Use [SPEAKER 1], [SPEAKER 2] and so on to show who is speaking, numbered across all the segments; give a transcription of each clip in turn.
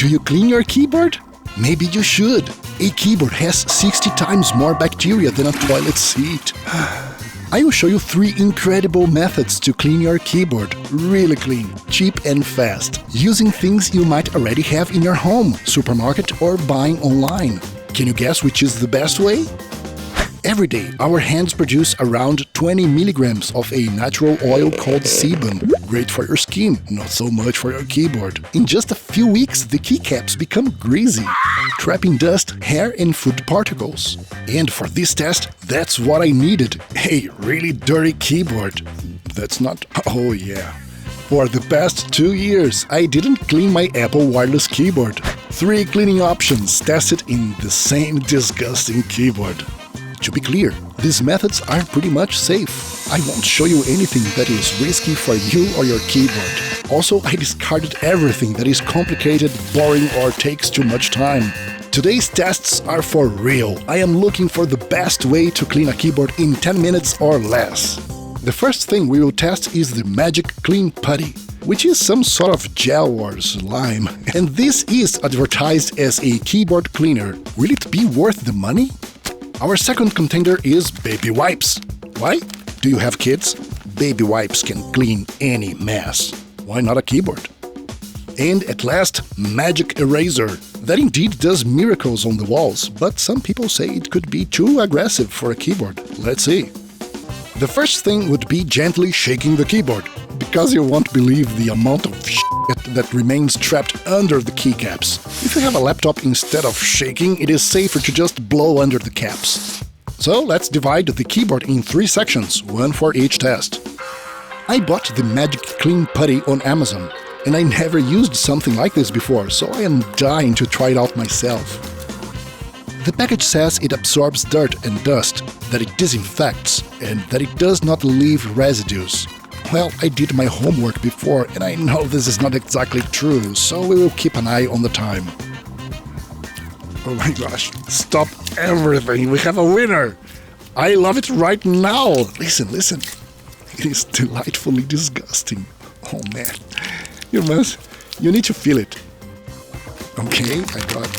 [SPEAKER 1] Do you clean your keyboard? Maybe you should. A keyboard has 60 times more bacteria than a toilet seat. I will show you 3 incredible methods to clean your keyboard. Really clean, cheap and fast. Using things you might already have in your home, supermarket or buying online. Can you guess which is the best way? Every day, our hands produce around 20 milligrams of a natural oil called sebum. Great for your skin, not so much for your keyboard. In just a few weeks, the keycaps become greasy, trapping dust, hair and food particles. And for this test, that's what I needed. A really dirty keyboard. That's not... Oh yeah. For the past 2 years, I didn't clean my Apple wireless keyboard. 3 cleaning options tested in the same disgusting keyboard. To be clear, these methods are pretty much safe. I won't show you anything that is risky for you or your keyboard. Also, I discarded everything that is complicated, boring or takes too much time. Today's tests are for real. I am looking for the best way to clean a keyboard in 10 minutes or less. The first thing we will test is the Magic Clean Putty, which is some sort of gel or slime. And this is advertised as a keyboard cleaner. Will it be worth the money? Our second contender is baby wipes. Why? Do you have kids? Baby wipes can clean any mess. Why not a keyboard? And at last, Magic Eraser. That indeed does miracles on the walls, but some people say it could be too aggressive for a keyboard. Let's see. The first thing would be gently shaking the keyboard, because you won't believe the amount of shit that remains trapped under the keycaps. If you have a laptop, instead of shaking, it is safer to just blow under the caps. So let's divide the keyboard in 3 sections, one for each test. I bought the Magic Clean Putty on Amazon, and I never used something like this before, so I am dying to try it out myself. The package says it absorbs dirt and dust, that it disinfects, and that it does not leave residues. Well, I did my homework before, and I know this is not exactly true, so we will keep an eye on the time. Oh my gosh, stop everything, we have a winner! I love it right now! Listen, listen. It is delightfully disgusting. Oh man, you need to feel it. Okay,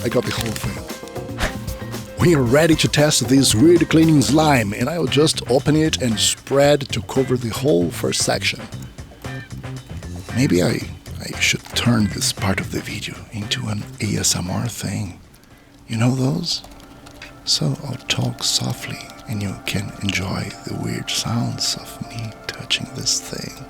[SPEAKER 1] I got the whole thing. We are ready to test this weird cleaning slime, and I'll just open it and spread to cover the whole first section. Maybe I should turn this part of the video into an ASMR thing. You know those? So I'll talk softly and you can enjoy the weird sounds of me touching this thing.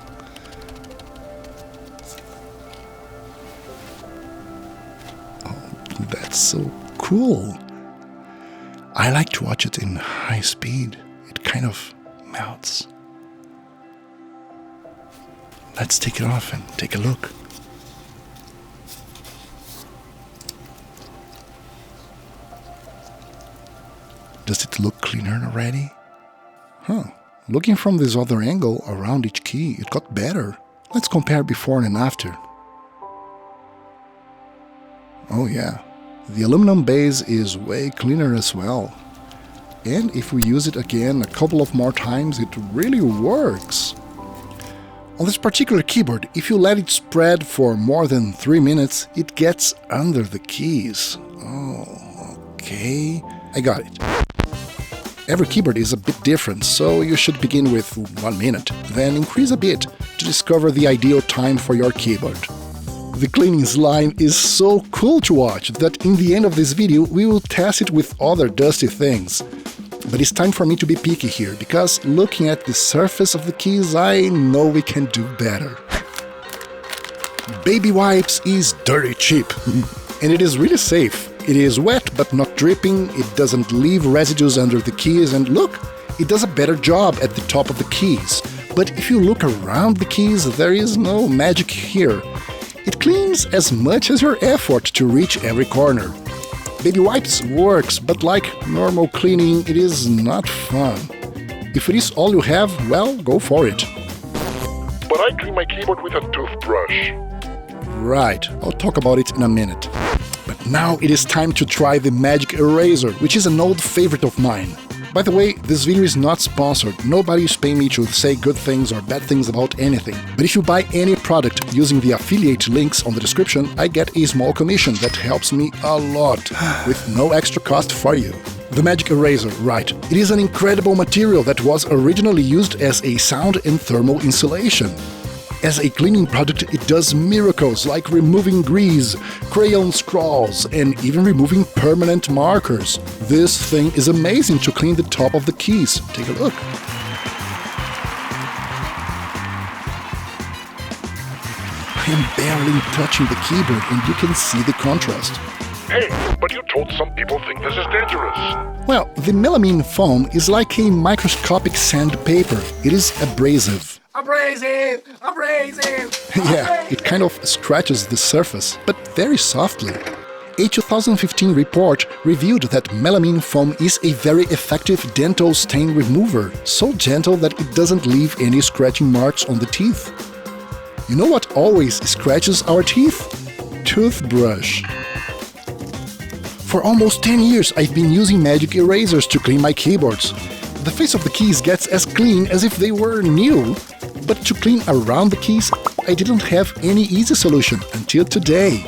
[SPEAKER 1] Oh, that's so cool. I like to watch it in high speed. It kind of melts. Let's take it off and take a look. Does it look cleaner already? Huh. Looking from this other angle around each key, it got better. Let's compare before and after. Oh yeah. The aluminum base is way cleaner as well. And if we use it again a couple of more times, it really works. On this particular keyboard, if you let it spread for more than 3 minutes, it gets under the keys. Oh, okay. I got it. Every keyboard is a bit different, so you should begin with 1 minute, then increase a bit to discover the ideal time for your keyboard. The cleaning slime is so cool to watch that in the end of this video we will test it with other dusty things. But it's time for me to be picky here, because looking at the surface of the keys I know we can do better. Baby wipes is dirty cheap, and it is really safe. It is wet but not dripping, it doesn't leave residues under the keys, and look, it does a better job at the top of the keys. But if you look around the keys, there is no magic here. It cleans as much as your effort to reach every corner. Baby wipes works, but like normal cleaning, it is not fun. If it is all you have, well, go for it.
[SPEAKER 2] But I clean my keyboard with a toothbrush.
[SPEAKER 1] Right, I'll talk about it in a minute. But now it is time to try the Magic Eraser, which is an old favorite of mine. By the way, this video is not sponsored. Nobody is paying me to say good things or bad things about anything. But if you buy any product using the affiliate links on the description, I get a small commission that helps me a lot, with no extra cost for you. The magic eraser, right. It is an incredible material that was originally used as a sound and thermal insulation. As a cleaning product, it does miracles like removing grease, crayon scrawls, and even removing permanent markers. This thing is amazing to clean the top of the keys. Take a look. I am barely touching the keyboard and you can see the contrast.
[SPEAKER 2] Hey, but you told some people think this is dangerous.
[SPEAKER 1] Well, the melamine foam is like a microscopic sandpaper. It is abrasive.
[SPEAKER 3] Abrasive! Abrasive!
[SPEAKER 1] Yeah, it kind of scratches the surface, but very softly. A 2015 report revealed that melamine foam is a very effective dental stain remover, so gentle that it doesn't leave any scratching marks on the teeth. You know what always scratches our teeth? Toothbrush. For almost 10 years, I've been using magic erasers to clean my keyboards. The face of the keys gets as clean as if they were new. But to clean around the keys, I didn't have any easy solution until today.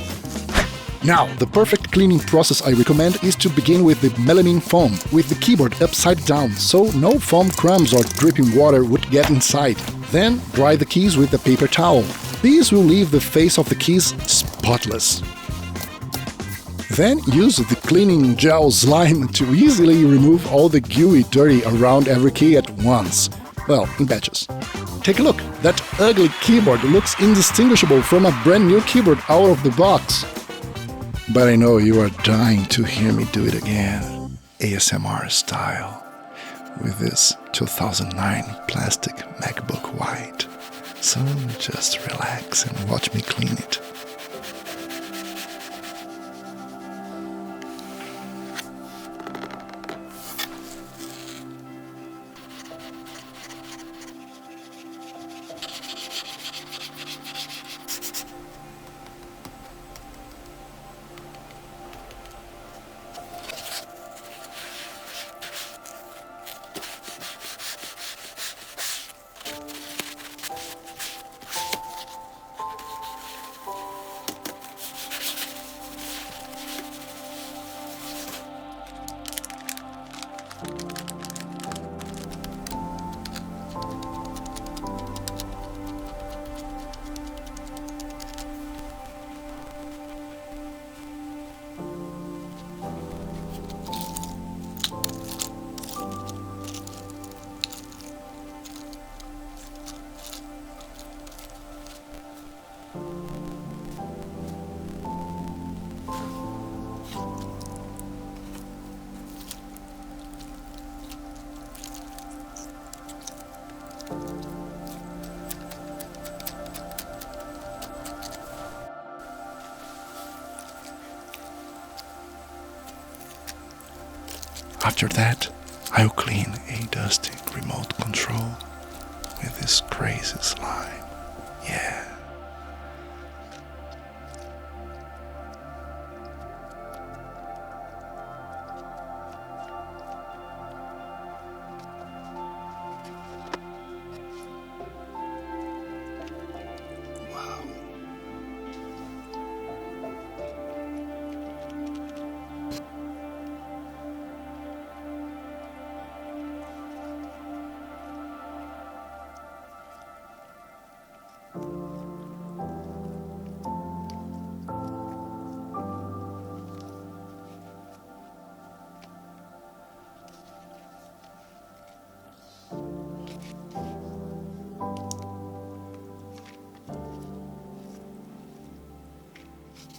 [SPEAKER 1] Now, the perfect cleaning process I recommend is to begin with the melamine foam, with the keyboard upside down, so no foam crumbs or dripping water would get inside. Then, dry the keys with a paper towel. These will leave the face of the keys spotless. Then use the cleaning gel slime to easily remove all the gooey dirt around every key at once. Well, in batches. Take a look, that ugly keyboard looks indistinguishable from a brand new keyboard out of the box. But I know you are dying to hear me do it again, ASMR style, with this 2009 plastic MacBook White. So just relax and watch me clean it. After that, I'll clean a dusty remote control with this crazy slime. Yeah.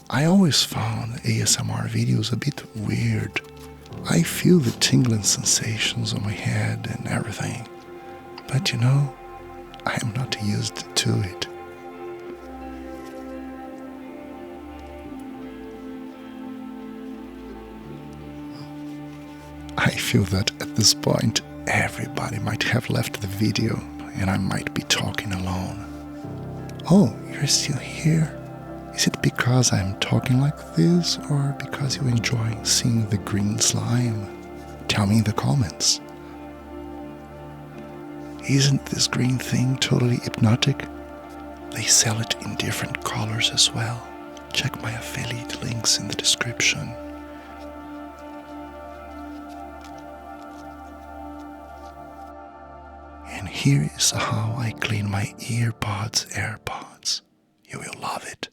[SPEAKER 1] I always found ASMR videos a bit weird. I feel the tingling sensations on my head and everything. But you know, I am not used to it. I feel that at this point, everybody might have left the video and I might be talking alone. Oh, you're still here? Is it because I'm talking like this or because you enjoy seeing the green slime? Tell me in the comments. Isn't this green thing totally hypnotic? They sell it in different colors as well. Check my affiliate links in the description. And here is how I clean my AirPods. You will love it.